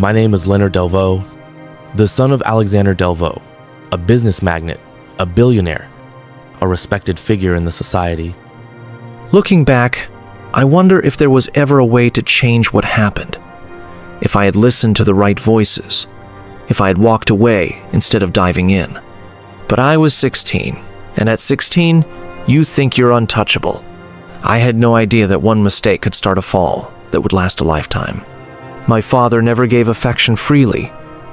My name is Leonard Delvaux, the son of Alexander Delvaux, a business magnate, a billionaire, a respected figure in the society. Looking back, I wonder if there was ever a way to change what happened. If I had listened to the right voices. If I had walked away instead of diving in. But I was 16, and at 16, you think you're untouchable. I had no idea that one mistake could start a fall that would last a lifetime. My father never gave affection freely.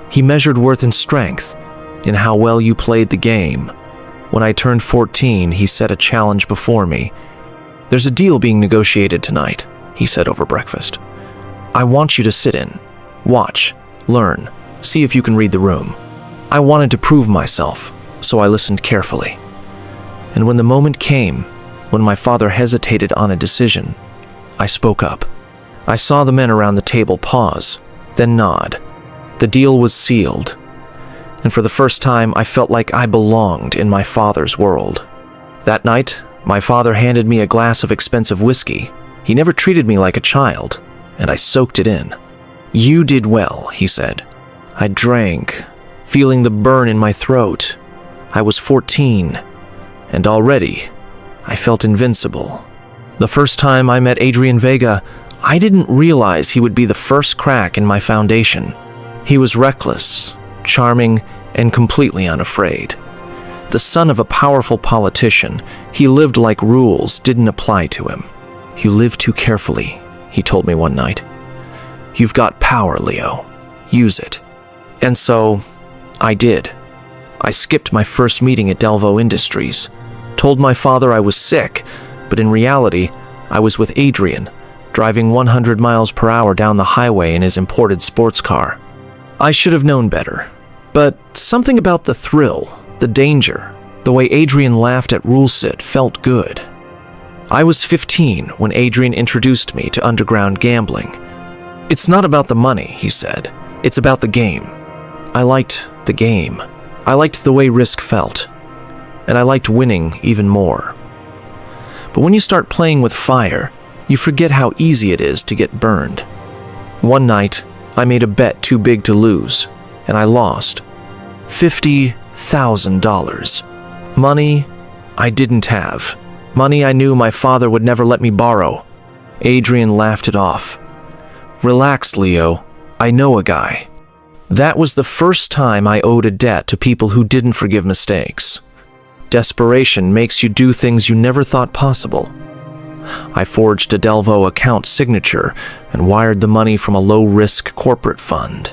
He measured worth in strength, in how well you played the game. When I turned 14, he set a challenge before me. "There's a deal being negotiated tonight," he said over breakfast. "I want you to sit in, watch, learn, see if you can read the room." I wanted to prove myself, so I listened carefully. And when the moment came, when my father hesitated on a decision, I spoke up. I saw the men around the table pause, then nod. The deal was sealed. And for the first time, I felt like I belonged in my father's world. That night, my father handed me a glass of expensive whiskey. He never treated me like a child, and I soaked it in. "You did well," he said. I drank, feeling the burn in my throat. I was 14, and already I felt invincible. The first time I met Adrian Vega, I didn't realize he would be the first crack in my foundation. He was reckless, charming, and completely unafraid. The son of a powerful politician, he lived like rules didn't apply to him. "You live too carefully," he told me one night. "You've got power, Leo. Use it." And so, I did. I skipped my first meeting at Delvaux Industries, told my father I was sick, but in reality, I was with Adrian, driving 100 miles per hour down the highway in his imported sports car. I should have known better, but something about the thrill, the danger, the way Adrian laughed at Rulesit felt good. I was 15 when Adrian introduced me to underground gambling. "It's not about the money," he said. "It's about the game." I liked the game. I liked the way risk felt. And I liked winning even more. But when you start playing with fire, you forget how easy it is to get burned. One night, I made a bet too big to lose, and I lost. $50,000. Money I didn't have. Money I knew my father would never let me borrow. Adrian laughed it off. "Relax, Leo. I know a guy." That was the first time I owed a debt to people who didn't forgive mistakes. Desperation makes you do things you never thought possible. I forged a Delvaux account signature and wired the money from a low-risk corporate fund.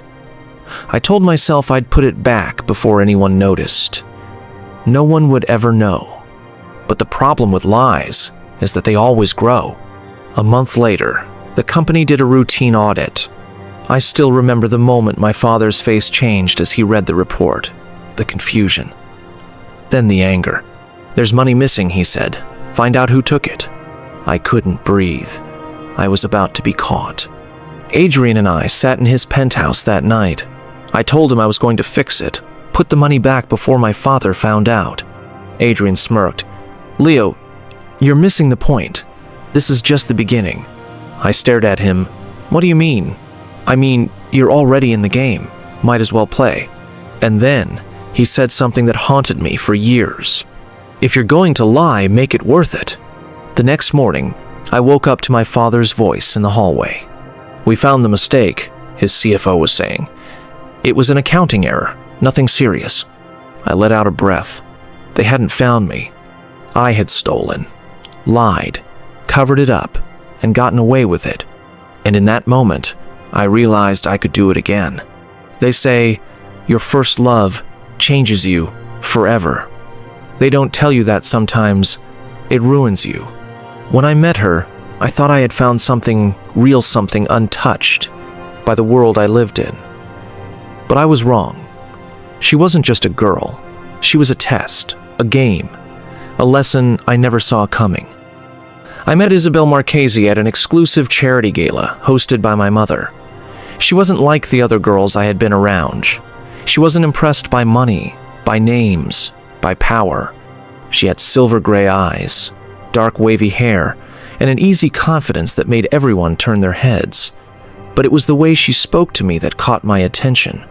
I told myself I'd put it back before anyone noticed. No one would ever know. But the problem with lies is that they always grow. A month later, the company did a routine audit. I still remember the moment my father's face changed as he read the report. The confusion. Then the anger. "There's money missing," he said. "Find out who took it." I couldn't breathe. I was about to be caught. Adrian and I sat in his penthouse that night. I told him I was going to fix it, put the money back before my father found out. Adrian smirked. "Leo, you're missing the point. This is just the beginning." I stared at him. "What do you mean?" "I mean, you're already in the game. Might as well play." And then he said something that haunted me for years. "If you're going to lie, make it worth it." The next morning, I woke up to my father's voice in the hallway. "We found the mistake," his CFO was saying. "It was an accounting error, nothing serious." I let out a breath. They hadn't found me. I had stolen, lied, covered it up, and gotten away with it. And in that moment, I realized I could do it again. They say, your first love changes you forever. They don't tell you that sometimes. It ruins you. When I met her, I thought I had found something real, something untouched by the world I lived in. But I was wrong. She wasn't just a girl. She was a test, a game, a lesson I never saw coming. I met Isabel Marchese at an exclusive charity gala hosted by my mother. She wasn't like the other girls I had been around. She wasn't impressed by money, by names, by power. She had silver gray eyes, dark wavy hair, and an easy confidence that made everyone turn their heads. but it was the way she spoke to me that caught my attention.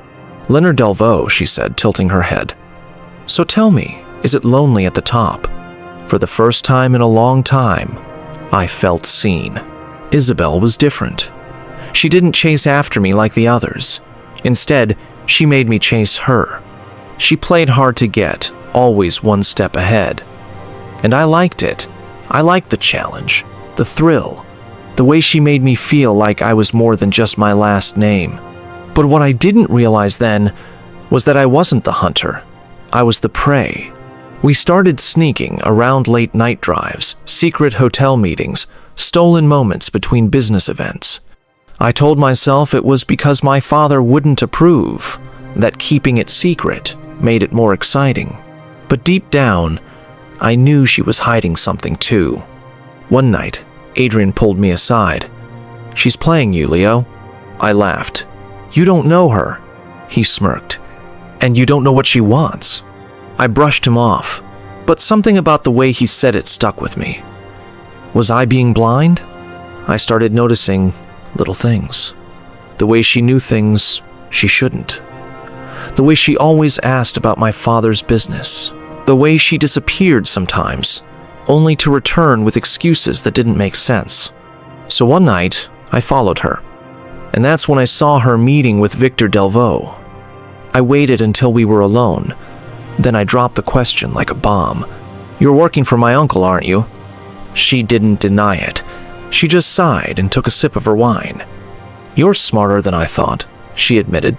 "Leonard Delvaux," she said, tilting her head. "So tell me, is it lonely at the top?" For the first time in a long time, I felt seen. Isabel was different. She didn't chase after me like the others. Instead, she made me chase her. She played hard to get, always one step ahead. And I liked it. I liked the challenge, the thrill, the way she made me feel like I was more than just my last name. But what I didn't realize then was that I wasn't the hunter. I was the prey. We started sneaking around late night drives, secret hotel meetings, stolen moments between business events. I told myself it was because my father wouldn't approve, that keeping it secret made it more exciting. But deep down, I knew she was hiding something too. One night, Adrian pulled me aside. "She's playing you, Leo." I laughed. "You don't know her." He smirked. "And you don't know what she wants." I brushed him off, but something about the way he said it stuck with me. Was I being blind? I started noticing little things. The way she knew things she shouldn't. The way she always asked about my father's business. The way she disappeared sometimes, only to return with excuses that didn't make sense. So one night, I followed her. And that's when I saw her meeting with Victor Delvaux. I waited until we were alone. Then I dropped the question like a bomb. "You're working for my uncle, aren't you?" She didn't deny it. She just sighed and took a sip of her wine. "You're smarter than I thought," she admitted,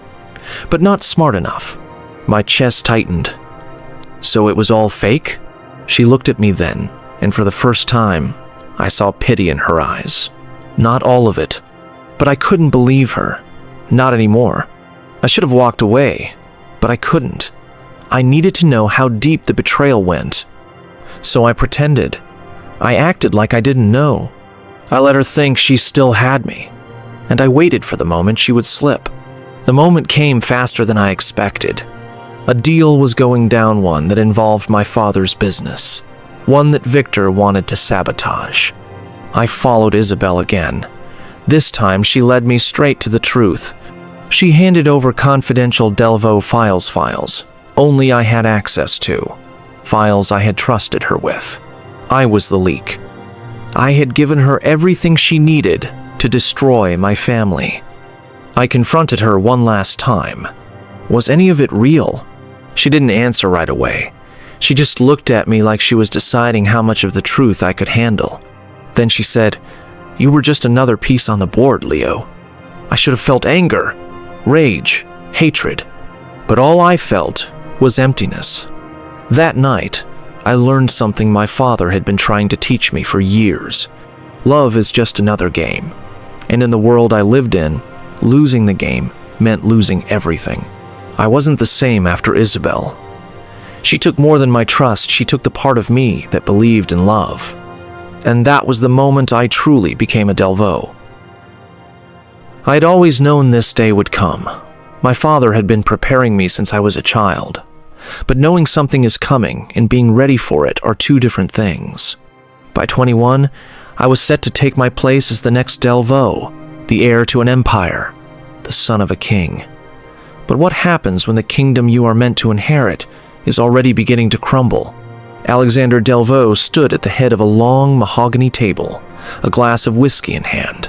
"but not smart enough." My chest tightened. "So it was all fake?" She looked at me then, and for the first time, I saw pity in her eyes. Not all of it, but I couldn't believe her. Not anymore. I should have walked away, but I couldn't. I needed to know how deep the betrayal went. So I pretended. I acted like I didn't know. I let her think she still had me, and I waited for the moment she would slip. The moment came faster than I expected. A deal was going down, one that involved my father's business, one that Victor wanted to sabotage. I followed Isabel again. This time she led me straight to the truth. She handed over confidential Delvaux files only I had access to, files I had trusted her with. I was the leak. I had given her everything she needed to destroy my family. I confronted her one last time. Was any of it real? She didn't answer right away. She just looked at me like she was deciding how much of the truth I could handle. Then she said, "You were just another piece on the board, Leo." I should have felt anger, rage, hatred, but all I felt was emptiness. That night, I learned something my father had been trying to teach me for years. Love is just another game, and in the world I lived in, losing the game meant losing everything. I wasn't the same after Isabel. She took more than my trust. She took the part of me that believed in love. And that was the moment I truly became a Delvaux. I'd always known this day would come. My father had been preparing me since I was a child. But knowing something is coming and being ready for it are two different things. By 21, I was set to take my place as the next Delvaux, the heir to an empire, the son of a king. But what happens when the kingdom you are meant to inherit is already beginning to crumble? Alexander Delvaux stood at the head of a long mahogany table, a glass of whiskey in hand.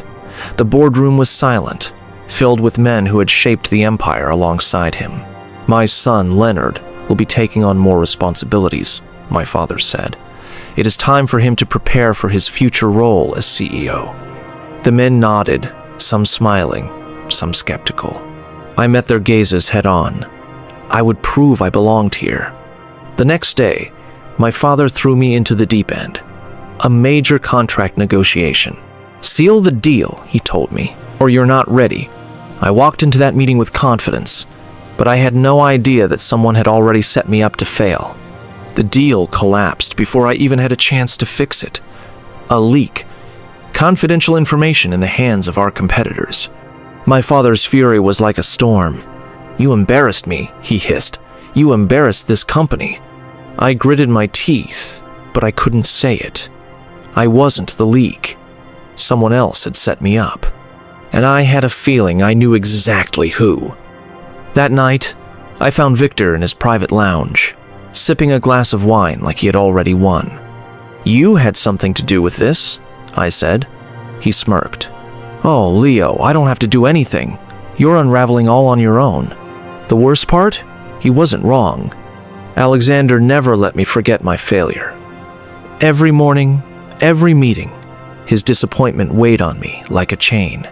The boardroom was silent, filled with men who had shaped the empire alongside him. "My son, Leonard, will be taking on more responsibilities," my father said. "It is time for him to prepare for his future role as CEO." The men nodded, some smiling, some skeptical. I met their gazes head on. I would prove I belonged here. The next day, my father threw me into the deep end. A major contract negotiation. "Seal the deal," he told me, "or you're not ready." I walked into that meeting with confidence, but I had no idea that someone had already set me up to fail. The deal collapsed before I even had a chance to fix it. A leak. Confidential information in the hands of our competitors. My father's fury was like a storm. "You embarrassed me," he hissed. "You embarrassed this company." I gritted my teeth, but I couldn't say it. I wasn't the leak. Someone else had set me up. and I had a feeling I knew exactly who. That night, I found Victor in his private lounge, sipping a glass of wine like he had already won. "You had something to do with this," I said. He smirked. "Oh, Leo, I don't have to do anything. You're unraveling all on your own." The worst part? He wasn't wrong. Alexander never let me forget my failure. Every morning, every meeting, his disappointment weighed on me like a chain.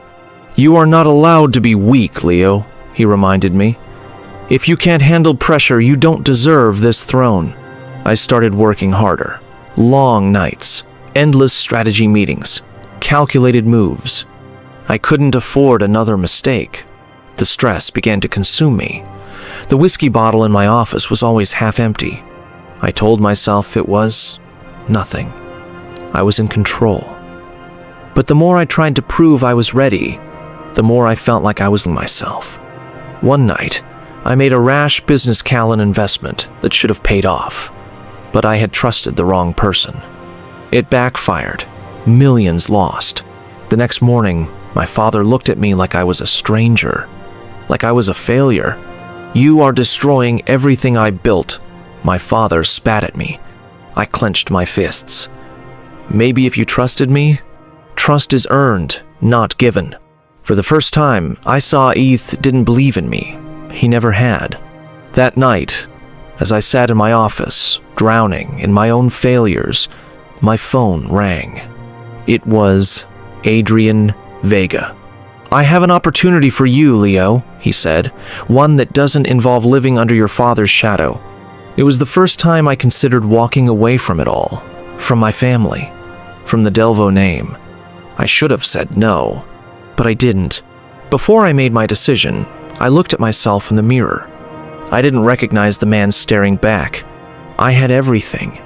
"You are not allowed to be weak, Leo," he reminded me. "If you can't handle pressure, you don't deserve this throne." I started working harder. Long nights, endless strategy meetings, calculated moves. I couldn't afford another mistake. The stress began to consume me. The whiskey bottle in my office was always half empty. I told myself it was nothing. I was in control. But the more I tried to prove I was ready, the more I felt like I was myself. One night, I made a rash business Callan investment that should have paid off, but I had trusted the wrong person. It backfired. Millions lost. The next morning, my father looked at me like I was a stranger, like I was a failure. "You are destroying everything I built." My father spat at me. I clenched my fists. "Maybe if you trusted me, trust is earned, not given." For the first time, I saw Eth didn't believe in me. He never had. That night, as I sat in my office, drowning in my own failures, my phone rang. It was Adrian Vega. "I have an opportunity for you, Leo," he said, "one that doesn't involve living under your father's shadow." It was the first time I considered walking away from it all, from my family, from the Delvo name. I should have said no, but I didn't. Before I made my decision, I looked at myself in the mirror. I didn't recognize the man staring back. I had everything,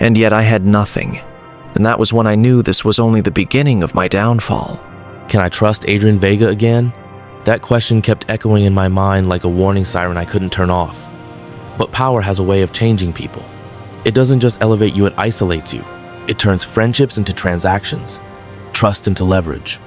and yet I had nothing. And that was when I knew this was only the beginning of my downfall. Can I trust Adrian Vega again? That question kept echoing in my mind like a warning siren I couldn't turn off. But power has a way of changing people. It doesn't just elevate you, it isolates you. It turns friendships into transactions, trust into leverage.